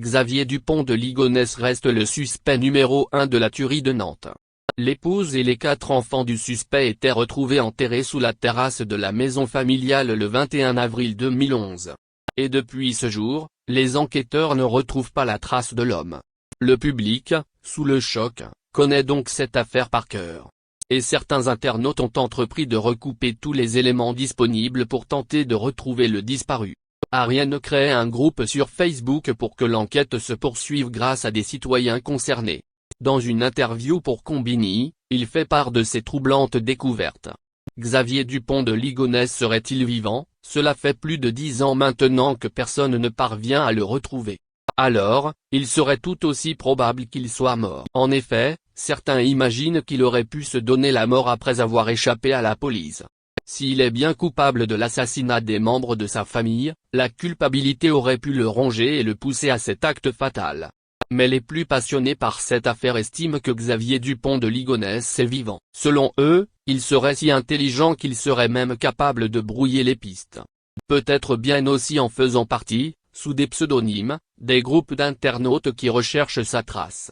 Xavier Dupont de Ligonnès reste le suspect numéro 1 de la tuerie de Nantes. L'épouse et les 4 enfants du suspect étaient retrouvés enterrés sous la terrasse de la maison familiale le 21 avril 2011. Et depuis ce jour, les enquêteurs ne retrouvent pas la trace de l'homme. Le public, sous le choc, connaît donc cette affaire par cœur. Et certains internautes ont entrepris de recouper tous les éléments disponibles pour tenter de retrouver le disparu. Ariane crée un groupe sur Facebook pour que l'enquête se poursuive grâce à des citoyens concernés. Dans une interview pour Combini, il fait part de ces troublantes découvertes. Xavier Dupont de Ligonnès serait-il vivant? Cela fait plus de 10 ans maintenant que personne ne parvient à le retrouver. Alors, il serait tout aussi probable qu'il soit mort. En effet, certains imaginent qu'il aurait pu se donner la mort après avoir échappé à la police. S'il est bien coupable de l'assassinat des membres de sa famille, la culpabilité aurait pu le ronger et le pousser à cet acte fatal. Mais les plus passionnés par cette affaire estiment que Xavier Dupont de Ligonnès est vivant. Selon eux, il serait si intelligent qu'il serait même capable de brouiller les pistes. Peut-être bien aussi en faisant partie, sous des pseudonymes, des groupes d'internautes qui recherchent sa trace.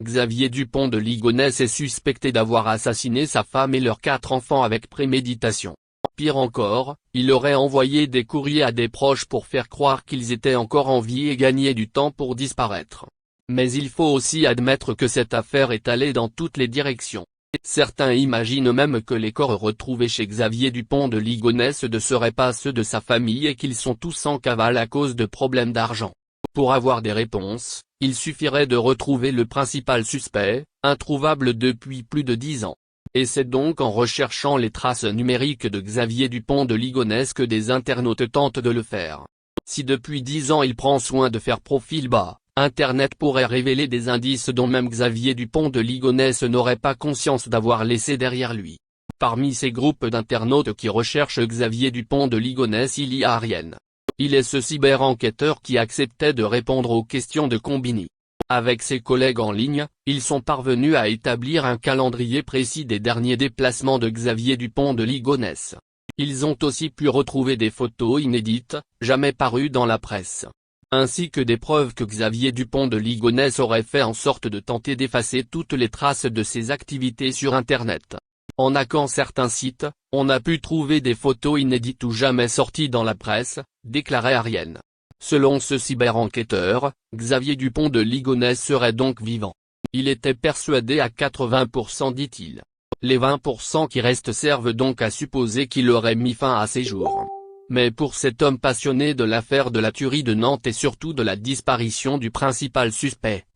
Xavier Dupont de Ligonnès est suspecté d'avoir assassiné sa femme et leurs 4 enfants avec préméditation. Pire encore, il aurait envoyé des courriers à des proches pour faire croire qu'ils étaient encore en vie et gagner du temps pour disparaître. Mais il faut aussi admettre que cette affaire est allée dans toutes les directions. Certains imaginent même que les corps retrouvés chez Xavier Dupont de Ligonnès ne seraient pas ceux de sa famille et qu'ils sont tous en cavale à cause de problèmes d'argent. Pour avoir des réponses, il suffirait de retrouver le principal suspect, introuvable depuis plus de 10 ans. Et c'est donc en recherchant les traces numériques de Xavier Dupont de Ligonnès que des internautes tentent de le faire. Si depuis 10 ans il prend soin de faire profil bas, Internet pourrait révéler des indices dont même Xavier Dupont de Ligonnès n'aurait pas conscience d'avoir laissé derrière lui. Parmi ces groupes d'internautes qui recherchent Xavier Dupont de Ligonnès, il y a Ariane. Il est ce cyber-enquêteur qui acceptait de répondre aux questions de Combini. Avec ses collègues en ligne, ils sont parvenus à établir un calendrier précis des derniers déplacements de Xavier Dupont de Ligonnès. Ils ont aussi pu retrouver des photos inédites, jamais parues dans la presse. Ainsi que des preuves que Xavier Dupont de Ligonnès aurait fait en sorte de tenter d'effacer toutes les traces de ses activités sur Internet. En hackant certains sites, on a pu trouver des photos inédites ou jamais sorties dans la presse, déclarait Ariane. Selon ce cyber-enquêteur, Xavier Dupont de Ligonnès serait donc vivant. Il était persuadé à 80%, dit-il. Les 20% qui restent servent donc à supposer qu'il aurait mis fin à ses jours. Mais pour cet homme passionné de l'affaire de la tuerie de Nantes et surtout de la disparition du principal suspect,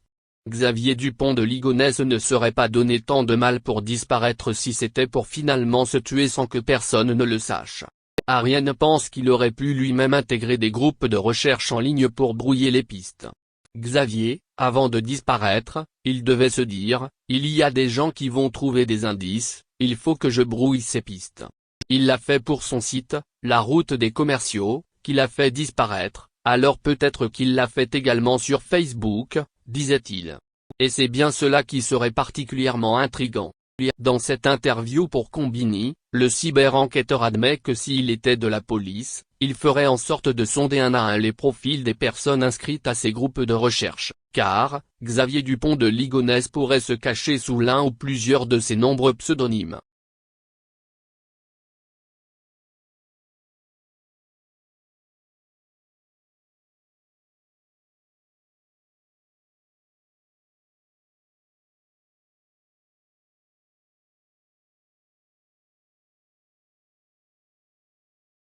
Xavier Dupont de Ligonnès ne serait pas donné tant de mal pour disparaître si c'était pour finalement se tuer sans que personne ne le sache. Ariane pense qu'il aurait pu lui-même intégrer des groupes de recherche en ligne pour brouiller les pistes. Xavier, avant de disparaître, il devait se dire, il y a des gens qui vont trouver des indices, il faut que je brouille ces pistes. Il l'a fait pour son site, La Route des Commerciaux, qu'il a fait disparaître, alors peut-être qu'il l'a fait également sur Facebook, disait-il. Et c'est bien cela qui serait particulièrement intriguant. Dans cette interview pour Combini, le cyber-enquêteur admet que s'il était de la police, il ferait en sorte de sonder un à un les profils des personnes inscrites à ces groupes de recherche, car, Xavier Dupont de Ligonnès pourrait se cacher sous l'un ou plusieurs de ces nombreux pseudonymes.